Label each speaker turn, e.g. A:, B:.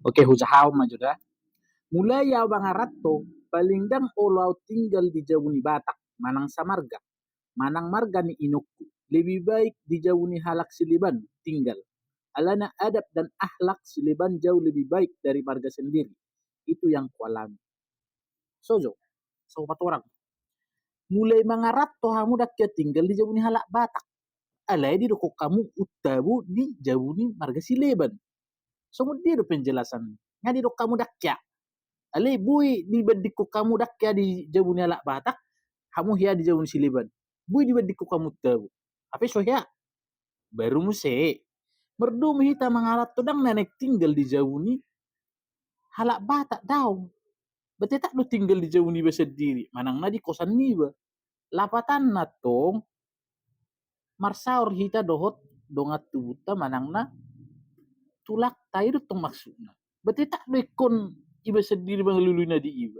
A: Oke, hujahau majuda. Mulai ya bang aratto, paling dang olau tinggal di jauh ni Batak, manang samarga, manang marga ni inukku. Lebih baik di jauh ni halak siliban tinggal. Alana adab dan akhlak siliban jauh lebih baik dari marga sendiri. Itu yang kualami. Sojo, sobat orang. Mulai mangaratto hamu dak tinggal di jauh ni halak Batak. Alai di doko kamu utabu di jauh ni marga sileban. So dia do penjelasan. Ngadi dok kamu dakya. Ale bui di bediko kamu dakya di jauh ni alak Batak, kamu hia di jauh ni sileban. Bui di bediko kamu tabu. Apa so hia? Baru muse. Merdu hita mangarat to dang nanek tinggal di jauh ni halak Batak daw. Bete tak do tinggal di jauh ni ba sendiri. Manang na di kosan ni ba. Lapatan na tong marsaur hita dohot dongat tubuta manang na tulak tayo tong maksudna. Bete tak do ikon iba sendiri bang lulu na di iba.